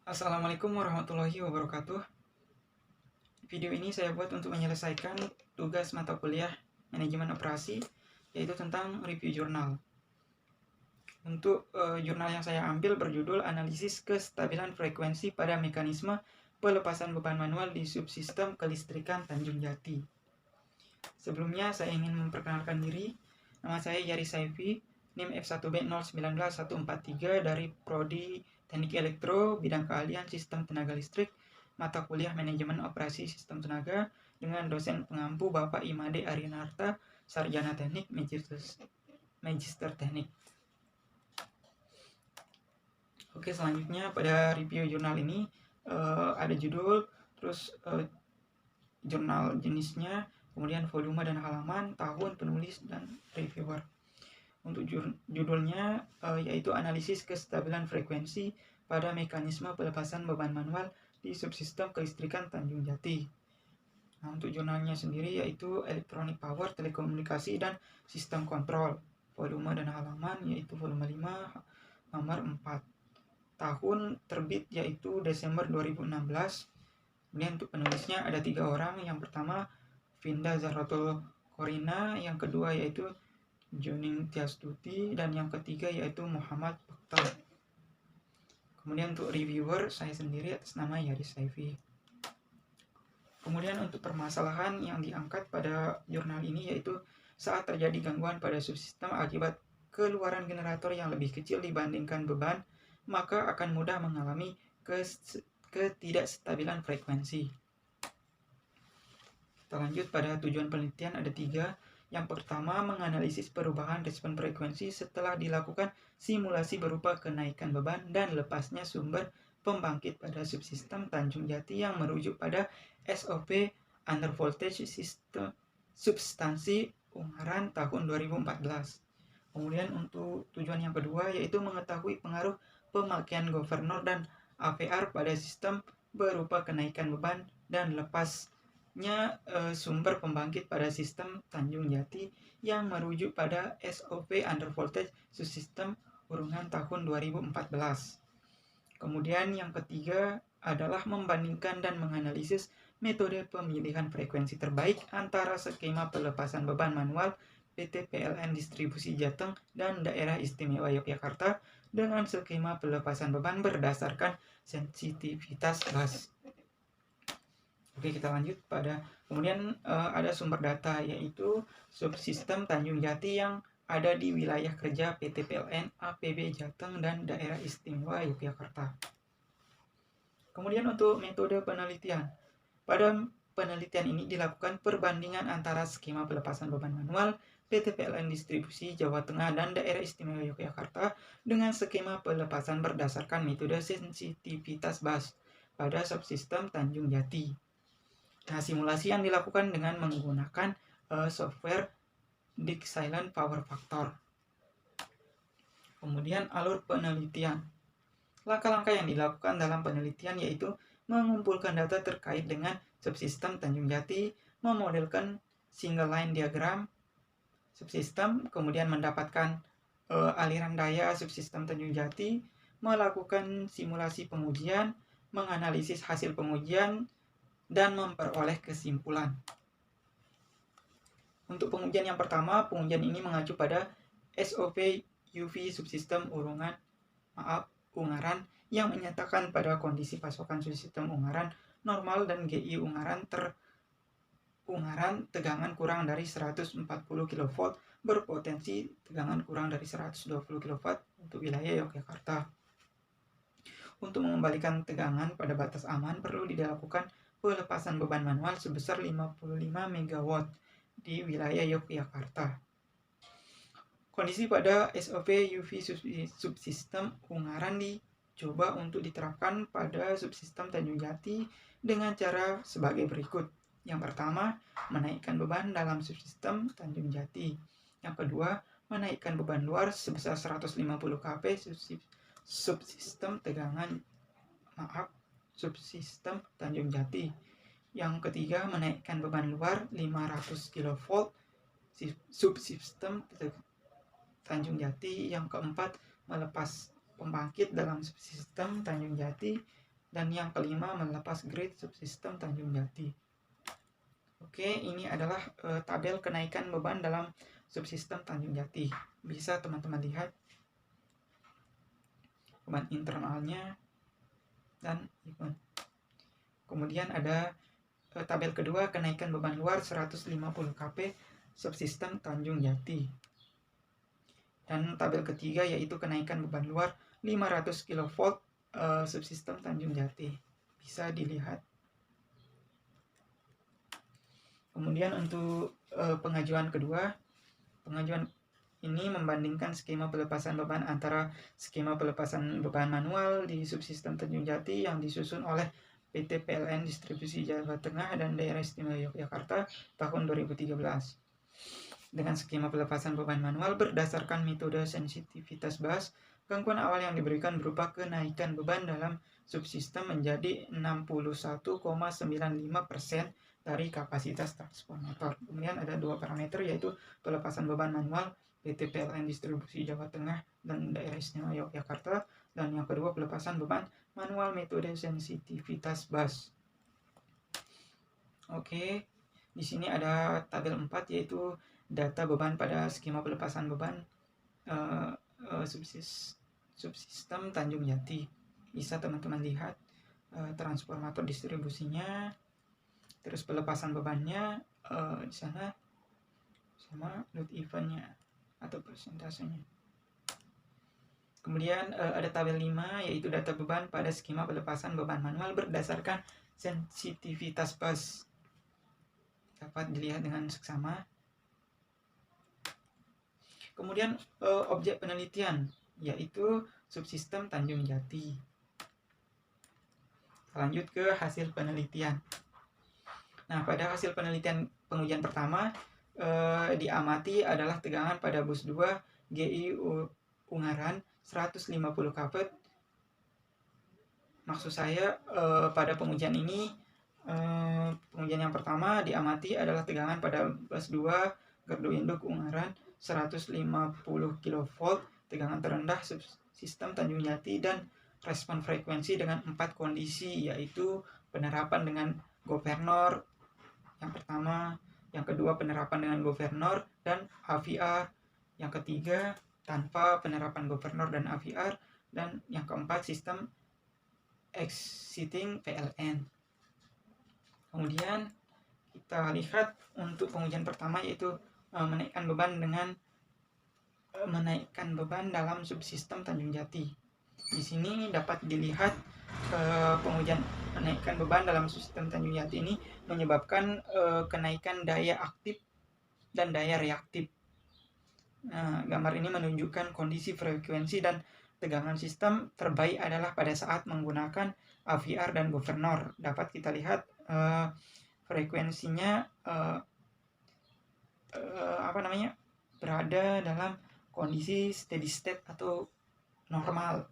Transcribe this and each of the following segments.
Assalamualaikum warahmatullahi wabarakatuh. Video ini saya buat untuk menyelesaikan tugas mata kuliah manajemen operasi, yaitu tentang review jurnal. Untuk jurnal yang saya ambil berjudul Analisis Kestabilan Frekuensi pada Mekanisme Pelepasan Beban Manual di Subsistem Kelistrikan Tanjung Jati. Sebelumnya saya ingin memperkenalkan diri. Nama saya Yari Saifi, NIM F1B019143 dari Prodi Teknik Elektro, bidang keahlian Sistem Tenaga Listrik, mata kuliah Manajemen Operasi Sistem Tenaga, dengan dosen pengampu Bapak Imade Arinarta, Sarjana Teknik, Magister Teknik. Oke, selanjutnya pada review jurnal ini ada judul, terus jurnal jenisnya, kemudian volume dan halaman, tahun, penulis, dan reviewer. Untuk judulnya yaitu Analisis Kestabilan Frekuensi pada Mekanisme Pelepasan Beban Manual di Subsistem Kelistrikan Tanjung Jati. Nah, untuk jurnalnya sendiri yaitu Electronic Power, Telekomunikasi, dan Sistem Kontrol. Volume dan halaman yaitu volume 5, nomor 4. Tahun terbit yaitu Desember 2016. Kemudian untuk penulisnya ada 3 orang. Yang pertama Vinda Zahratul Korina, yang kedua yaitu Juning Tiastuti, dan yang ketiga yaitu Muhammad Bakhtar. Kemudian untuk reviewer saya sendiri atas nama Yari Saifi. Kemudian untuk permasalahan yang diangkat pada jurnal ini yaitu saat terjadi gangguan pada subsistem akibat keluaran generator yang lebih kecil dibandingkan beban, maka akan mudah mengalami ketidakstabilan frekuensi. Kita lanjut pada tujuan penelitian, ada 3. Yang pertama, menganalisis perubahan respon frekuensi setelah dilakukan simulasi berupa kenaikan beban dan lepasnya sumber pembangkit pada subsistem Tanjung Jati yang merujuk pada SOP Under Voltage System Substansi Ungaran tahun 2014. Kemudian untuk tujuan yang kedua yaitu mengetahui pengaruh pemakaian governor dan AVR pada sistem berupa kenaikan beban dan lepasnya sumber pembangkit pada sistem Tanjung Jati yang merujuk pada SOP Under Voltage Subsystem Urungan tahun 2014. Kemudian yang ketiga adalah membandingkan dan menganalisis metode pemilihan frekuensi terbaik antara skema pelepasan beban manual PT PLN Distribusi Jateng dan Daerah Istimewa Yogyakarta dengan skema pelepasan beban berdasarkan sensitivitas bus. Oke, kita lanjut pada kemudian ada sumber data yaitu subsistem Tanjung Jati yang ada di wilayah kerja PT PLN APB Jateng dan Daerah Istimewa Yogyakarta. Kemudian untuk metode penelitian. Pada penelitian ini dilakukan perbandingan antara skema pelepasan beban manual PT PLN Distribusi Jawa Tengah dan Daerah Istimewa Yogyakarta dengan skema pelepasan berdasarkan metode sensitivitas bus pada subsistem Tanjung Jati. Nah, simulasi yang dilakukan dengan menggunakan software Disk Silent Power Factor. Kemudian alur penelitian. Langkah-langkah yang dilakukan dalam penelitian yaitu mengumpulkan data terkait dengan subsistem Tanjung Jati, memodelkan single line diagram subsistem, kemudian mendapatkan aliran daya subsistem Tanjung Jati, melakukan simulasi pengujian, menganalisis hasil pengujian, dan memperoleh kesimpulan. Untuk pengujian yang pertama, pengujian ini mengacu pada SOP UV subsistem Ungaran yang menyatakan pada kondisi pasokan subsistem Ungaran normal dan GI Ungaran tegangan kurang dari 140 kV berpotensi tegangan kurang dari 120 kV untuk wilayah Yogyakarta. Untuk mengembalikan tegangan pada batas aman perlu dilakukan pelepasan beban manual sebesar 55 MW di wilayah Yogyakarta. Kondisi pada SOP UV subsistem Ungaran dicoba untuk diterapkan pada subsistem Tanjung Jati dengan cara sebagai berikut. Yang pertama, menaikkan beban dalam subsistem Tanjung Jati. Yang kedua, menaikkan beban luar sebesar 150 kV subsistem Tanjung Jati. Yang ketiga, menaikkan beban luar 500 kV subsistem Tanjung Jati. Yang keempat, melepas pembangkit dalam subsistem Tanjung Jati. Dan yang kelima, melepas grid subsistem Tanjung Jati. Oke, ini adalah tabel kenaikan beban dalam subsistem Tanjung Jati. Bisa teman-teman lihat beban internalnya dan event. Kemudian ada tabel kedua, kenaikan beban luar 150 kP subsistem Tanjung Jati. Dan tabel ketiga yaitu kenaikan beban luar 500 kV subsistem Tanjung Jati. Bisa dilihat. Kemudian untuk pengajuan kedua, pengajuan ini membandingkan skema pelepasan beban antara skema pelepasan beban manual di subsistem Tanjung Jati yang disusun oleh PT PLN Distribusi Jawa Tengah dan Daerah Istimewa Yogyakarta tahun 2013 dengan skema pelepasan beban manual berdasarkan metode sensitivitas bus. Gangguan awal yang diberikan berupa kenaikan beban dalam subsistem menjadi 61,95% dari kapasitas transformator. Kemudian ada dua parameter yaitu pelepasan beban manual PT PLN Distribusi Jawa Tengah dan Daerah Istimewa Yogyakarta, dan yang kedua pelepasan beban manual metode sensitivitas bus. Oke, di sini ada tabel 4 yaitu data beban pada skema pelepasan beban subsistem Tanjung Jati. Bisa teman-teman lihat transformator distribusinya, terus pelepasan bebannya di sana, sama load eventnya atau persentasenya. Kemudian ada tabel 5 yaitu data beban pada skema pelepasan beban manual berdasarkan sensitivitas bus. Dapat dilihat dengan seksama. Kemudian objek penelitian yaitu subsistem Tanjung Jati. Lanjut ke hasil penelitian. Nah, pada hasil penelitian pengujian pertama diamati adalah tegangan pada bus 2 GI Ungaran 150 kV. Maksud saya pada pengujian ini, pengujian yang pertama diamati adalah tegangan pada bus 2 Gardu Induk Ungaran 150 kV, tegangan terendah subsistem Tanjung Jati, dan respon frekuensi dengan 4 kondisi, yaitu penerapan dengan governor yang pertama, yang kedua penerapan dengan governor dan AVR, yang ketiga tanpa penerapan governor dan AVR, dan yang keempat sistem exiting PLN. Kemudian kita lihat untuk pengujian pertama yaitu menaikkan beban dalam subsistem Tanjung Jati. Di sini dapat dilihat pengujian menaikkan beban dalam subsistem Tanjung Jati ini menyebabkan kenaikan daya aktif dan daya reaktif. Nah, gambar ini menunjukkan kondisi frekuensi dan tegangan sistem terbaik adalah pada saat menggunakan AVR dan governor. Dapat kita lihat frekuensinya berada dalam kondisi steady state atau normal.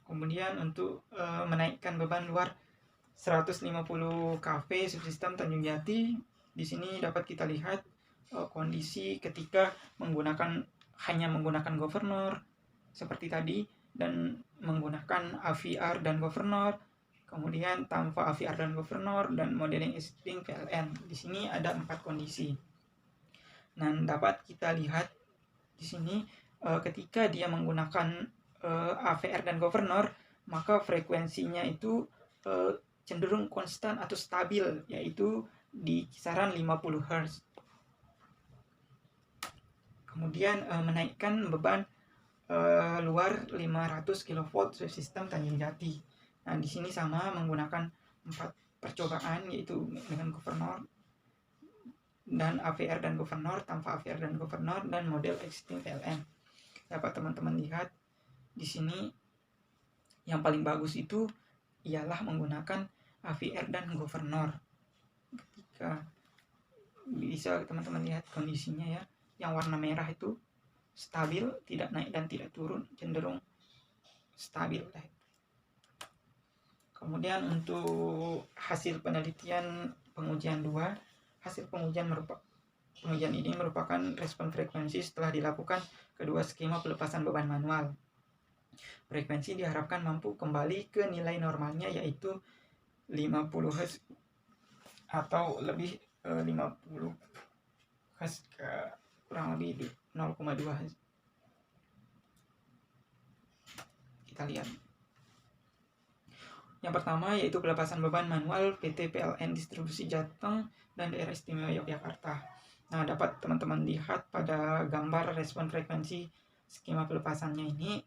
Kemudian untuk menaikkan beban luar 150 kV subsistem Tanjung Jati, di sini dapat kita lihat kondisi ketika hanya menggunakan governor seperti tadi, dan menggunakan AVR dan governor, kemudian tanpa AVR dan governor, dan modeling existing PLN. Di sini ada 4 kondisi. Nah, dapat kita lihat di sini ketika dia menggunakan AVR dan governor, maka frekuensinya itu cenderung konstan atau stabil, yaitu di kisaran 50 Hz. Kemudian menaikkan beban luar 500 kV subsistem Tanjung Jati. Nah, di sini sama menggunakan 4 percobaan, yaitu dengan governor dan AVR dan governor, tanpa AVR dan governor, dan model existing PLN. Dapat teman-teman lihat di sini yang paling bagus itu ialah menggunakan AVR dan governor. Ketika bisa teman-teman lihat kondisinya ya, yang warna merah itu stabil, tidak naik dan tidak turun, cenderung stabil. Kemudian untuk hasil penelitian pengujian 2, hasil pengujian ini merupakan respon frekuensi setelah dilakukan kedua skema pelepasan beban manual. Frekuensi diharapkan mampu kembali ke nilai normalnya yaitu 50 Hz atau lebih 50 Hz ke kurang lebih 0,2 Hz. Kita lihat. Yang pertama yaitu pelepasan beban manual PT PLN Distribusi Jateng dan Daerah Istimewa Yogyakarta. Nah, dapat teman-teman lihat pada gambar respon frekuensi skema pelepasannya ini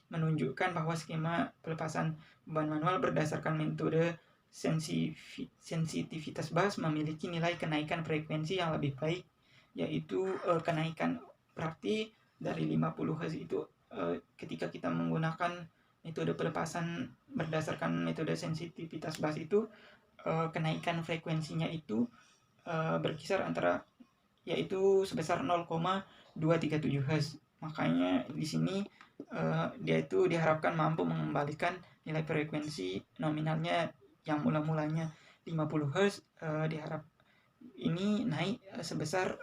menunjukkan bahwa skema pelepasan beban manual berdasarkan metode sensitivitas bus memiliki nilai kenaikan frekuensi yang lebih baik, yaitu kenaikan berarti dari 50 Hz itu ketika kita menggunakan metode pelepasan berdasarkan metode sensitivitas bus itu kenaikan frekuensinya itu berkisar antara yaitu sebesar 0,237 Hz. Makanya di sini dia itu diharapkan mampu mengembalikan nilai frekuensi nominalnya yang mula-mulanya 50 Hz diharap ini naik sebesar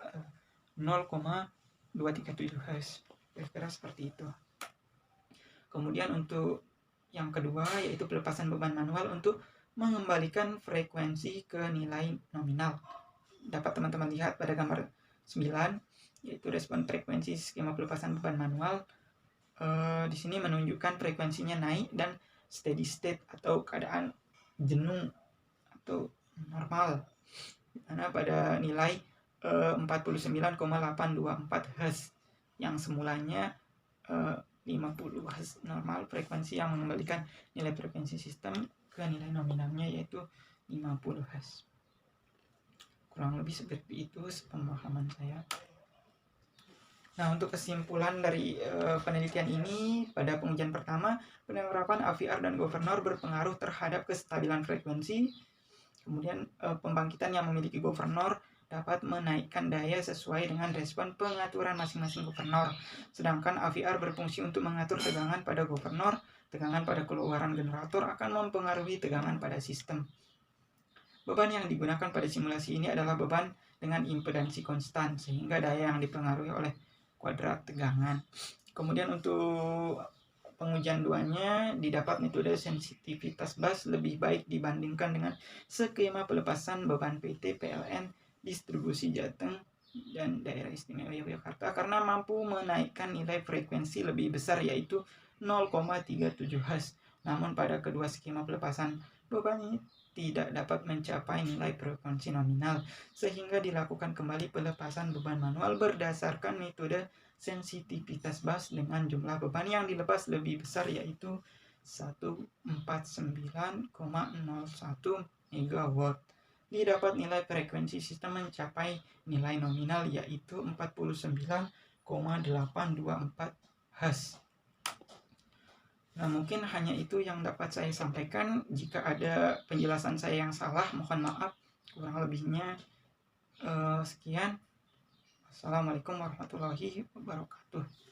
0,237 Hz. Kira-kira seperti itu. Kemudian untuk yang kedua yaitu pelepasan beban manual untuk mengembalikan frekuensi ke nilai nominal. Dapat teman-teman lihat pada gambar 9 yaitu respon frekuensi skema pelepasan beban manual. Di sini menunjukkan frekuensinya naik dan steady state atau keadaan jenuh atau normal. Karena pada nilai 49,824 Hz yang semulanya 50 Hz normal, frekuensi yang mengembalikan nilai frekuensi sistem ke nilai nominalnya yaitu 50 Hz. Kurang lebih seperti itu pemahaman saya. Nah, untuk kesimpulan dari penelitian ini, pada pengujian pertama, penerapan AVR dan governor berpengaruh terhadap kestabilan frekuensi. Kemudian pembangkitan yang memiliki governor dapat menaikkan daya sesuai dengan respon pengaturan masing-masing governor. Sedangkan AVR berfungsi untuk mengatur tegangan pada governor. Tegangan pada keluaran generator akan mempengaruhi tegangan pada sistem. Beban yang digunakan pada simulasi ini adalah beban dengan impedansi konstan, sehingga daya yang dipengaruhi oleh kuadrat tegangan. Kemudian untuk pengujian 2-nya didapat metode sensitivitas bus lebih baik dibandingkan dengan skema pelepasan beban PT PLN Distribusi Jateng dan Daerah Istimewa Yogyakarta karena mampu menaikkan nilai frekuensi lebih besar yaitu 0,37 Hz. Namun pada kedua skema pelepasan beban ini tidak dapat mencapai nilai frekuensi nominal sehingga dilakukan kembali pelepasan beban manual berdasarkan metode sensitivitas bus dengan jumlah beban yang dilepas lebih besar yaitu 149,01 MW. Didapat nilai frekuensi sistem mencapai nilai nominal yaitu 49,824 Hz. Nah, mungkin hanya itu yang dapat saya sampaikan. Jika ada penjelasan saya yang salah, mohon maaf. Kurang lebihnya sekian. Assalamualaikum warahmatullahi wabarakatuh.